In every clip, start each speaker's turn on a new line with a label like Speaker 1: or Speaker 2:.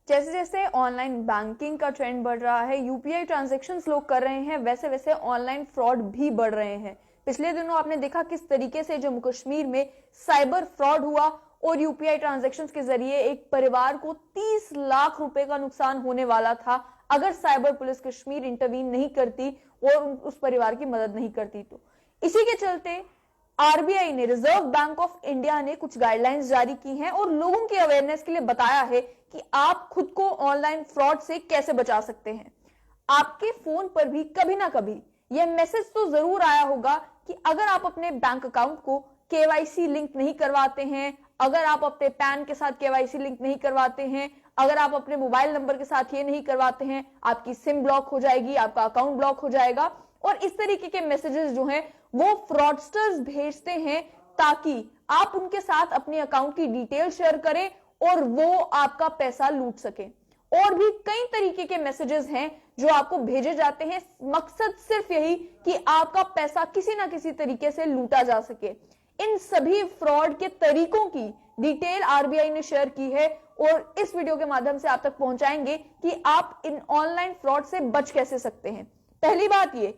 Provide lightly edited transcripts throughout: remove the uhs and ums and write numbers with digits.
Speaker 1: जैसे जैसे online banking का ट्रेंड बढ़ रहा है, यूपीआई ट्रांजैक्शंस लोग कर रहे हैं, वैसे वैसे ऑनलाइन फ्रॉड भी बढ़ रहे हैं। पिछले दिनों आपने देखा किस तरीके से जम्मू कश्मीर में साइबर फ्रॉड हुआ और यूपीआई ट्रांजैक्शंस के जरिए एक परिवार को 30 लाख रुपए का नुकसान होने वाला था अगर साइबर पुलिस कश्मीर इंटरवीन नहीं करती और उस परिवार की मदद नहीं करती। तो इसी के चलते आरबीआई ने, रिजर्व बैंक ऑफ इंडिया ने कुछ गाइडलाइंस जारी की हैं और लोगों की अवेयरनेस के लिए बताया है कि आप खुद को ऑनलाइन फ्रॉड से कैसे बचा सकते हैं। आपके फोन पर भी कभी ना कभी यह मैसेज तो जरूर आया होगा कि अगर आप अपने बैंक अकाउंट को केवाईसी लिंक नहीं करवाते हैं, अगर आप अपने पैन के साथ केवाईसी लिंक नहीं करवाते हैं, अगर आप अपने मोबाइल नंबर के साथ ये नहीं करवाते हैं, आपकी सिम ब्लॉक हो जाएगी, आपका अकाउंट ब्लॉक हो जाएगा। और इस तरीके के मैसेजेस जो हैं वो फ्रॉडस्टर्स भेजते हैं ताकि आप उनके साथ अपने अकाउंट की डिटेल शेयर करें और वो आपका पैसा लूट सके। और भी कई तरीके के मैसेजेस हैं जो आपको भेजे जाते हैं, मकसद सिर्फ यही कि आपका पैसा किसी ना किसी तरीके से लूटा जा सके। इन सभी फ्रॉड के तरीकों की डिटेल आरबीआई ने शेयर की है और इस वीडियो के माध्यम से आप तक पहुंचाएंगे कि आप इन ऑनलाइन फ्रॉड से बच कैसे सकते हैं। पहली बात ये,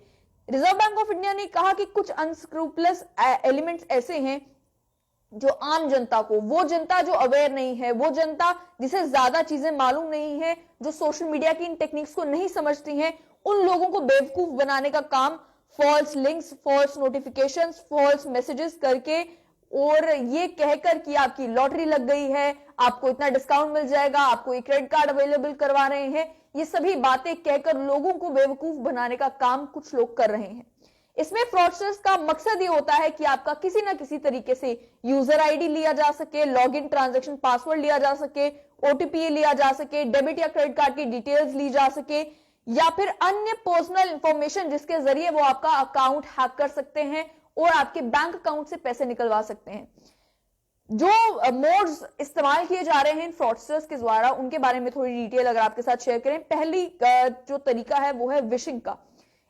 Speaker 1: रिजर्व बैंक ऑफ इंडिया ने कहा कि कुछ अनस्क्रूपलस एलिमेंट्स ऐसे हैं जो आम जनता को, वो जनता जो अवेयर नहीं है, वो जनता जिसे ज्यादा चीजें मालूम नहीं है, जो सोशल मीडिया की इन टेक्निक्स को नहीं समझती हैं, उन लोगों को बेवकूफ बनाने का काम false links, false notifications, false messages करके और ये कहकर कि आपकी लॉटरी लग गई है, आपको इतना डिस्काउंट मिल जाएगा, आपको ये क्रेडिट कार्ड अवेलेबल करवा रहे हैं, ये सभी बातें कहकर लोगों को बेवकूफ बनाने का काम कुछ लोग कर रहे हैं। इसमें फ्रॉडस्टर्स का मकसद ये होता है कि आपका किसी ना किसी तरीके से यूजर आईडी लिया जा सके, लॉगिन ट्रांजैक्शन पासवर्ड लिया जा सके, ओटीपी लिया जा सके, डेबिट या क्रेडिट कार्ड की डिटेल्स ली जा सके या फिर अन्य पर्सनल इंफॉर्मेशन जिसके जरिए वो आपका अकाउंट हैक कर सकते हैं और आपके बैंक अकाउंट से पैसे निकलवा सकते हैं। जो मोड्स इस्तेमाल किए जा रहे हैं फ्रॉडस्टर्स के द्वारा, उनके बारे में थोड़ी डिटेल अगर आपके साथ शेयर करें। पहली जो तरीका है वो है विशिंग का।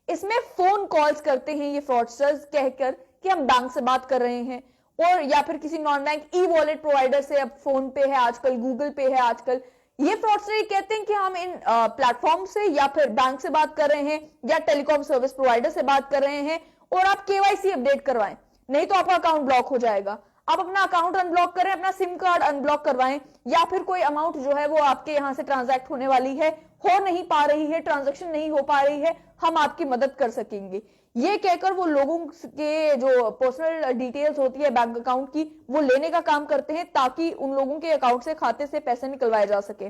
Speaker 1: इसमें फोन कॉल्स करते हैं ये फ्रॉडस्टर्स कहकर कि हम बैंक से बात कर रहे हैं और या फिर किसी non bank e wallet provider से, अब फोन पे है आजकल, गूगल पे है आजकल, ये फ्रॉडस्टर ये कहते हैं कि हम इन प्लेटफॉर्म से या फिर बैंक से बात कर रहे हैं या टेलीकॉम सर्विस प्रोवाइडर से बात कर रहे हैं और आप केवाईसी अपडेट करवाएं, नहीं तो आपका अकाउंट ब्लॉक हो जाएगा। आप अपना अकाउंट अनब्लॉक करें, अपना सिम कार्ड अनब्लॉक करवाएं या फिर कोई अमाउंट जो है वो आपके यहां से ट्रांजैक्ट होने वाली है, हो नहीं पा रही है, ट्रांजैक्शन नहीं हो पा रही है, हम आपकी मदद कर सकेंगे, ये कहकर वो लोगों के जो पर्सनल डिटेल्स होती है बैंक अकाउंट की वो लेने का काम करते हैं ताकि उन लोगों के अकाउंट से, खाते से पैसे निकलवाए जा सके।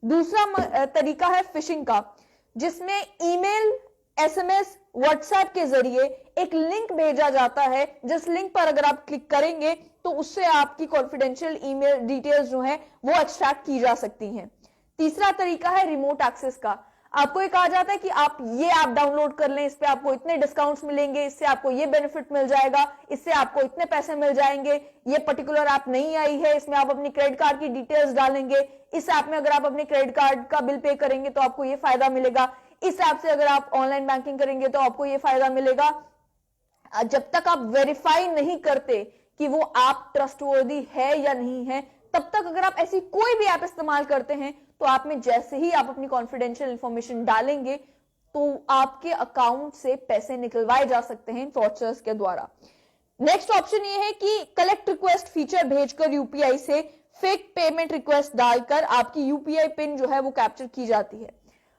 Speaker 1: दूसरा तरीका है फिशिंग का, जिसमें ईमेल, एसएमएस, व्हाट्सएप के जरिए एक लिंक भेजा जाता है, जिस लिंक पर अगर आप क्लिक करेंगे तो उससे आपकी कॉन्फिडेंशियल ईमेल डिटेल्स जो है वो एक्सट्रैक्ट की जा सकती हैं। तीसरा तरीका है रिमोट एक्सेस का। आपको ये कहा जाता है कि आप ये ऐप डाउनलोड कर लें, इस पे आपको इतने डिस्काउंट्स मिलेंगे, इससे आपको ये बेनिफिट मिल जाएगा, इससे आपको इतने पैसे मिल जाएंगे, ये पर्टिकुलर ऐप नहीं आई है, इसमें आप अपनी क्रेडिट कार्ड की डिटेल्स डालेंगे, इस ऐप में अगर आप अपने क्रेडिट कार्ड का बिल पे करेंगे तो आपको ये फायदा मिलेगा, इस ऐप से अगर आप ऑनलाइन बैंकिंग करेंगे तो आपको ये फायदा मिलेगा। जब तक आप वेरीफाई नहीं करते कि वो ऐप ट्रस्टवर्दी है या नहीं है, तब तक अगर आप ऐसी कोई भी ऐप इस्तेमाल करते हैं तो आप में जैसे ही आप अपनी कॉन्फिडेंशियल इंफॉर्मेशन डालेंगे तो आपके अकाउंट से पैसे निकलवाए जा सकते हैं फ्रॉडस्टर्स के द्वारा। नेक्स्ट ऑप्शन ये है कि कलेक्ट रिक्वेस्ट फीचर भेजकर यूपीआई से फेक पेमेंट रिक्वेस्ट डालकर आपकी यूपीआई पिन जो है वो कैप्चर की जाती है।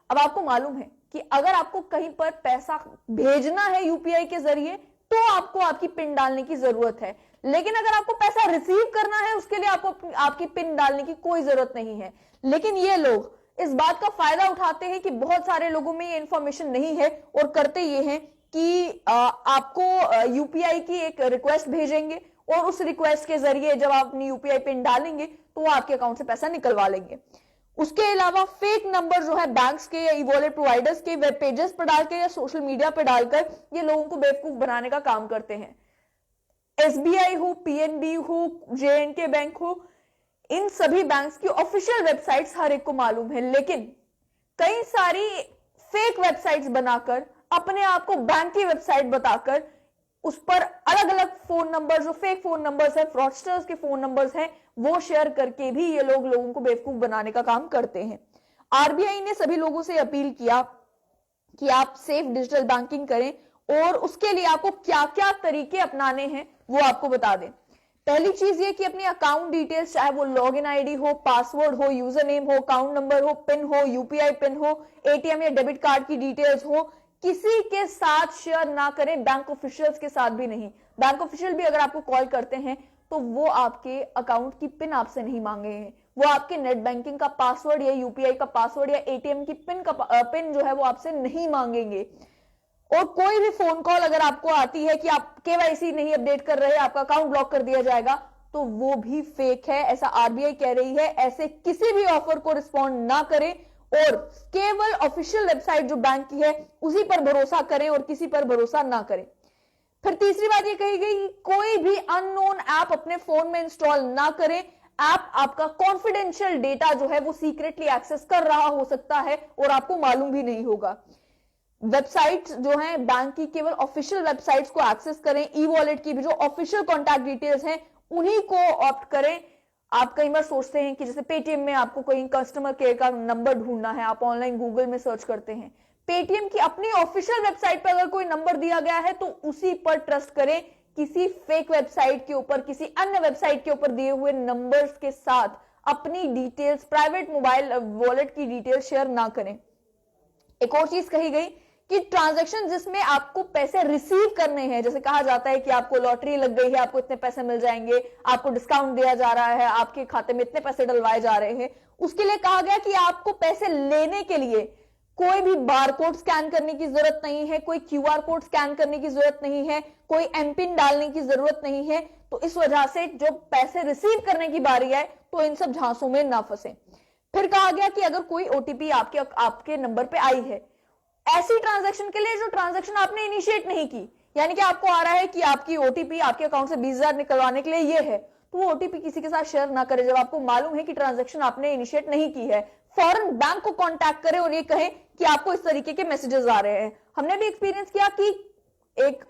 Speaker 1: अब आपको मालूम है कि अगर आपको कहीं पर पैसा भेजना है यूपीआई के जरिए तो आपको आपकी पिन डालने की जरूरत है, लेकिन अगर आपको पैसा रिसीव करना है उसके लिए आपको आपकी पिन डालने की कोई जरूरत नहीं है। लेकिन ये लोग इस बात का फायदा उठाते हैं कि बहुत सारे लोगों में ये इंफॉर्मेशन नहीं है और करते ये हैं कि आपको यूपीआई की एक रिक्वेस्ट भेजेंगे और उस रिक्वेस्ट के जरिए जब आप अपनी यूपीआई पिन डालेंगे तो वो आपके अकाउंट से पैसा निकलवा लेंगे। उसके अलावा फेक नंबर जो है बैंक्स के या ई वॉलेट प्रोवाइडर्स के वेब पेजेस पर डालकर या सोशल मीडिया पर डालकर ये लोगों को बेवकूफ बनाने का काम करते हैं। एसबीआई हो, पीएनबी हो, जेएंडके बैंक हो, इन सभी बैंक्स की ऑफिशियल वेबसाइट्स हर एक को मालूम है, लेकिन कई सारी फेक वेबसाइट्स बनाकर अपने आप को बैंक की वेबसाइट बताकर उस पर अलग अलग फोन नंबर, जो फेक फोन नंबर्स है, फ्रॉडस्टर्स के फोन नंबर्स हैं, वो शेयर करके भी ये लोग लोगों को बेवकूफ बनाने का काम करते हैं। आरबीआई ने सभी लोगों से अपील किया कि आप सेफ डिजिटल बैंकिंग करें और उसके लिए आपको क्या क्या तरीके अपनाने हैं वो आपको बता दें। पहली चीज ये कि अपनी अकाउंट डिटेल्स, चाहे वो लॉगिन आईडी हो, पासवर्ड हो, यूजर नेम हो, अकाउंट नंबर हो, पिन हो, यूपीआई पिन हो, एटीएम या डेबिट कार्ड की डिटेल्स हो, किसी के साथ शेयर ना करें, बैंक ऑफिशियल्स के साथ भी नहीं। बैंक ऑफिशियल भी अगर आपको कॉल करते हैं तो वो आपके अकाउंट की पिन आपसे नहीं मांगेंगे, वो आपके नेट बैंकिंग का पासवर्ड या यूपीआई का पासवर्ड या एटीएम की पिन जो है वो आपसे नहीं मांगेंगे। और कोई भी फोन कॉल अगर आपको आती है कि आप केवाईसी नहीं अपडेट कर रहे, आपका अकाउंट ब्लॉक कर दिया जाएगा, तो वो भी फेक है, ऐसा आरबीआई कह रही है। ऐसे किसी भी ऑफर को रिस्पॉन्ड ना करें और केवल ऑफिशियल वेबसाइट जो बैंक की है उसी पर भरोसा करें और किसी पर भरोसा ना करें। फिर तीसरी बात ये कही गई, कोई भी अननोन ऐप अपने फोन में इंस्टॉल ना करें। ऐप आपका कॉन्फिडेंशियल डेटा जो है वो सीक्रेटली एक्सेस कर रहा हो सकता है और आपको मालूम भी नहीं होगा। वेबसाइट्स जो हैं बैंक की, केवल ऑफिशियल वेबसाइट्स को एक्सेस करें। ई वॉलेट की भी जो ऑफिशियल कॉन्टैक्ट डिटेल्स हैं उन्हीं को ऑप्ट करें। आप कई बार सोचते हैं कि जैसे पेटीएम में आपको कोई कस्टमर केयर का नंबर ढूंढना है, आप ऑनलाइन गूगल में सर्च करते हैं, पेटीएम की अपनी ऑफिशियल वेबसाइट पर अगर कोई नंबर दिया गया है तो उसी पर ट्रस्ट करें। किसी फेक वेबसाइट के ऊपर, किसी अन्य वेबसाइट के ऊपर दिए हुए नंबर्स के साथ अपनी डिटेल्स, प्राइवेट मोबाइल वॉलेट की डिटेल्स शेयर ना करें। एक और चीज कही गई कि ट्रांजैक्शन जिसमें आपको पैसे रिसीव करने हैं, जैसे कहा जाता है कि आपको लॉटरी लग गई है, आपको इतने पैसे मिल जाएंगे, आपको डिस्काउंट दिया जा रहा है, आपके खाते में इतने पैसे डलवाए जा रहे हैं, उसके लिए कहा गया कि आपको पैसे लेने के लिए कोई भी बारकोड स्कैन करने की जरूरत नहीं है, कोई क्यूआर कोड स्कैन करने की जरूरत नहीं है, कोई एमपिन डालने की जरूरत नहीं है। तो इस वजह से जो पैसे रिसीव करने की बारी है तो इन सब झांसों में ना फंसे। फिर कहा गया कि अगर कोई ओटीपी आपके नंबर पे आई है, ऐसी ट्रांजैक्शन के लिए जो ट्रांजैक्शन आपने इनिशिएट नहीं की, यानी कि आपको आ रहा है कि आपकी ओटीपी आपके अकाउंट से 20,000 निकलवाने के लिए ये है, तो वो ओटीपी किसी के साथ शेयर ना करें। जब आपको मालूम है कि ट्रांजैक्शन आपने इनिशिएट नहीं की है, फौरन बैंक को कांटेक्ट करें और ये कहें कि आपको इस तरीके के मैसेजेस आ रहे हैं। हमने भी एक्सपीरियंस किया कि एक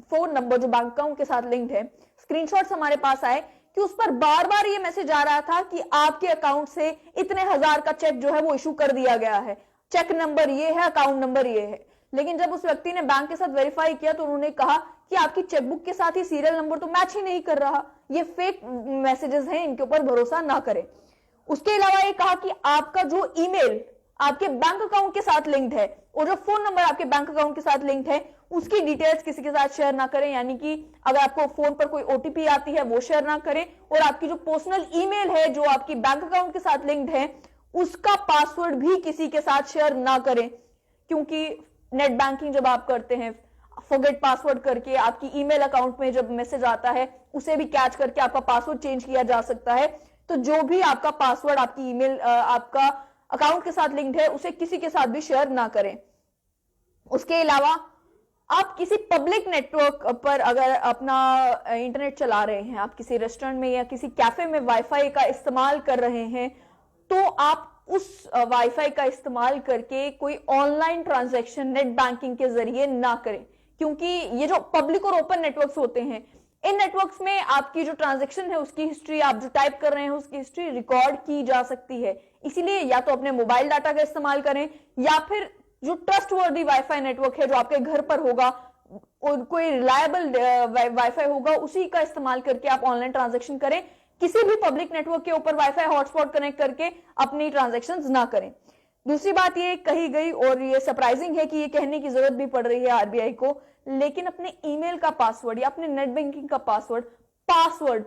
Speaker 1: फोन नंबर जो बैंक अकाउंट के साथ लिंक्ड है, स्क्रीनशॉट्स हमारे पास आए कि उस पर बार बार ये मैसेज आ रहा था कि आपके अकाउंट से इतने हजार का चेक जो है वो इशू कर दिया गया है, चेक नंबर ये है, अकाउंट नंबर ये है। लेकिन जब उस व्यक्ति ने बैंक के साथ वेरीफाई किया तो उन्होंने कहा कि आपकी चेकबुक के साथ ही सीरियल नंबर तो मैच ही नहीं कर रहा, ये फेक मैसेजेस हैं, इनके ऊपर भरोसा ना करें। उसके अलावा ये कहा कि आपका जो ईमेल आपके बैंक अकाउंट के साथ लिंक्ड है और जो फोन नंबर आपके बैंक अकाउंट के साथ लिंक्ड है उसकी डिटेल्स किसी के साथ शेयर ना करें, यानी कि अगर आपको फोन पर कोई ओटीपी आती है वो शेयर ना करें, और आपकी जो पर्सनल ईमेल है जो आपकी बैंक अकाउंट के साथ लिंक्ड है उसका पासवर्ड भी किसी के साथ शेयर ना करें, क्योंकि नेट बैंकिंग जब आप करते हैं फॉरगेट पासवर्ड करके आपकी ईमेल अकाउंट में जब मैसेज आता है उसे भी कैच करके आपका पासवर्ड चेंज किया जा सकता है। तो जो भी आपका पासवर्ड आपकी ईमेल आपका अकाउंट के साथ लिंक्ड है उसे किसी के साथ भी शेयर ना करें। उसके अलावा आप किसी पब्लिक नेटवर्क पर अगर अपना इंटरनेट चला रहे हैं, आप किसी रेस्टोरेंट में या किसी कैफे में वाईफाई का इस्तेमाल कर रहे हैं, तो आप उस वाईफाई का इस्तेमाल करके कोई ऑनलाइन ट्रांजैक्शन नेट बैंकिंग के जरिए ना करें, क्योंकि ये जो पब्लिक और ओपन नेटवर्क्स होते हैं, इन नेटवर्क्स में आपकी जो ट्रांजैक्शन है उसकी हिस्ट्री, आप जो टाइप कर रहे हैं उसकी हिस्ट्री रिकॉर्ड की जा सकती है। इसीलिए या तो अपने मोबाइल डाटा का इस्तेमाल करें या फिर जो ट्रस्टवर्दी वाईफाई नेटवर्क है जो आपके घर पर होगा और कोई रिलायबल वाईफाई होगा उसी का इस्तेमाल करके आप ऑनलाइन ट्रांजैक्शन करें। किसी भी पब्लिक नेटवर्क के ऊपर वाईफाई हॉटस्पॉट कनेक्ट करके अपनी ट्रांजैक्शंस ना करें। दूसरी बात ये कही गई और ये सरप्राइजिंग है कि ये कहने की जरूरत भी पड़ रही है आरबीआई को, लेकिन अपने ईमेल का पासवर्ड या अपने नेट बैंकिंग का पासवर्ड PASSWORD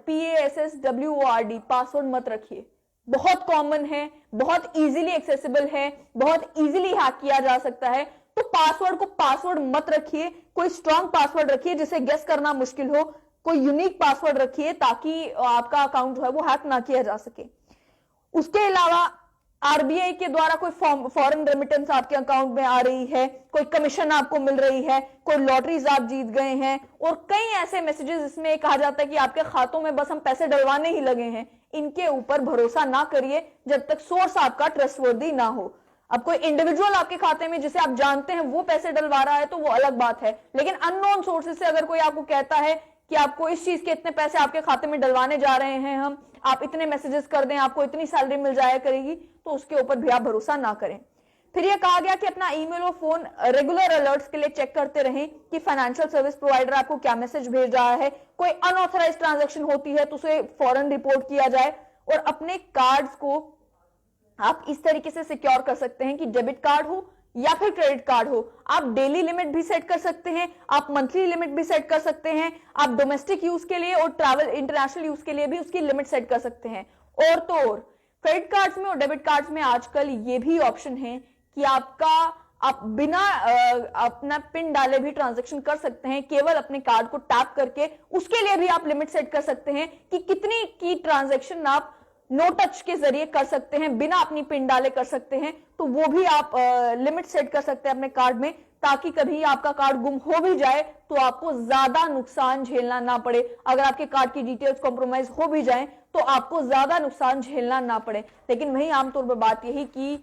Speaker 1: पासवर्ड मत रखिए। बहुत कॉमन है, बहुत इजीली एक्सेसिबल है, बहुत इजीली हैक किया जा सकता है। तो पासवर्ड को पासवर्ड मत रखिए, कोई स्ट्रॉन्ग पासवर्ड रखिए जिसे गेस करना मुश्किल हो, कोई यूनिक पासवर्ड रखिए ताकि आपका अकाउंट जो है वो हैक ना किया जा सके। उसके अलावा आरबीआई के द्वारा कोई फॉरेन रेमिटेंस आपके अकाउंट में आ रही है, कोई कमीशन आपको मिल रही है, कोई लॉटरीज आप जीत गए हैं और कई ऐसे मैसेजेस जिसमें कहा जाता है कि आपके खातों में बस हम पैसे डलवाने ही लगे हैं, इनके ऊपर भरोसा ना करिए जब तक सोर्स आपका ट्रस्टवर्दी ना हो। अब कोई इंडिविजुअल आपके खाते में जिसे आप जानते हैं वो पैसे डलवा रहा है तो वो अलग बात है, लेकिन अननोन सोर्सेज से अगर कोई आपको कहता है कि आपको इस चीज के इतने पैसे आपके खाते में डलवाने जा रहे हैं हम, आप इतने मैसेजेस कर दें, आपको इतनी सैलरी मिल जाया करेगी, तो उसके ऊपर भी आप भरोसा ना करें। फिर यह कहा गया कि अपना ईमेल और फोन रेगुलर अलर्ट्स के लिए चेक करते रहें कि फाइनेंशियल सर्विस प्रोवाइडर आपको क्या मैसेज भेज रहा है। कोई अनऑथराइज्ड ट्रांजैक्शन होती है तो उसे फौरन रिपोर्ट किया जाए। और अपने कार्ड्स को आप इस तरीके से सिक्योर कर सकते हैं कि डेबिट कार्ड हो या फिर क्रेडिट कार्ड हो, आप डेली लिमिट भी सेट कर सकते हैं, आप मंथली लिमिट भी सेट कर सकते हैं, आप डोमेस्टिक यूज के लिए और ट्रैवल इंटरनेशनल यूज के लिए भी उसकी लिमिट सेट कर सकते हैं। और तो और क्रेडिट कार्ड्स में और डेबिट कार्ड्स में आजकल ये भी ऑप्शन है कि आप बिना अपना पिन डाले भी ट्रांजैक्शन कर सकते हैं, केवल अपने कार्ड को टैप करके। उसके लिए भी आप लिमिट सेट कर सकते हैं कि कितनी की ट्रांजैक्शन आप नो टच के जरिए कर सकते हैं, बिना अपनी पिन डाले कर सकते हैं। तो वो भी आप लिमिट सेट कर सकते हैं अपने कार्ड में, ताकि कभी आपका कार्ड गुम हो भी जाए तो आपको ज्यादा नुकसान झेलना ना पड़े। अगर आपके कार्ड की डिटेल्स कॉम्प्रोमाइज हो भी जाए तो आपको ज्यादा नुकसान झेलना ना पड़े। लेकिन वही आमतौर पर बात यही कि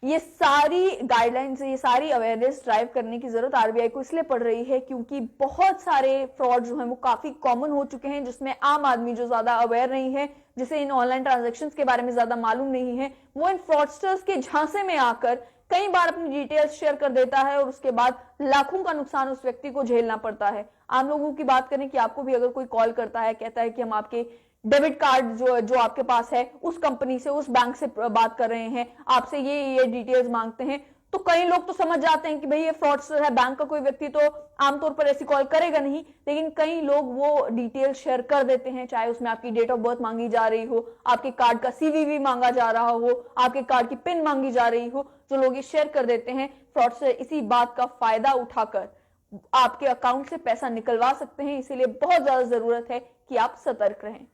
Speaker 1: ये सारी गाइडलाइंस, ये सारी अवेयरनेस ड्राइव करने की जरूरत आरबीआई को इसलिए पड़ रही है क्योंकि बहुत सारे फ्रॉड जो है वो काफी कॉमन हो चुके हैं, जिसमें आम आदमी जो ज्यादा अवेयर नहीं है, जिसे इन ऑनलाइन ट्रांजैक्शंस के बारे में ज्यादा मालूम नहीं है, वो इन फ्रॉडस्टर्स के झांसे में आकर कई बार अपनी डिटेल्स शेयर कर देता है और उसके बाद लाखों का नुकसान उस व्यक्ति को झेलना पड़ता है। आम लोगों की बात करें कि आपको भी अगर कोई कॉल करता है, कहता है कि हम आपके डेबिट कार्ड जो आपके पास है उस कंपनी से, उस बैंक से बात कर रहे हैं, आपसे ये डिटेल्स मांगते हैं, तो कई लोग तो समझ जाते हैं कि भाई ये फ्रॉडस्टर है, बैंक का कोई व्यक्ति तो आमतौर पर ऐसी कॉल करेगा नहीं। लेकिन कई लोग वो डिटेल शेयर कर देते हैं, चाहे उसमें आपकी डेट ऑफ बर्थ मांगी जा रही हो, आपके कार्ड का सीवीवी मांगा जा रहा हो, आपके कार्ड की पिन मांगी जा रही हो। जो लोग ये शेयर कर देते हैं, फ्रॉडस्टर इसी बात का फायदा उठाकर आपके अकाउंट से पैसा निकलवा सकते हैं। इसीलिए बहुत ज्यादा जरूरत है कि आप सतर्क रहें।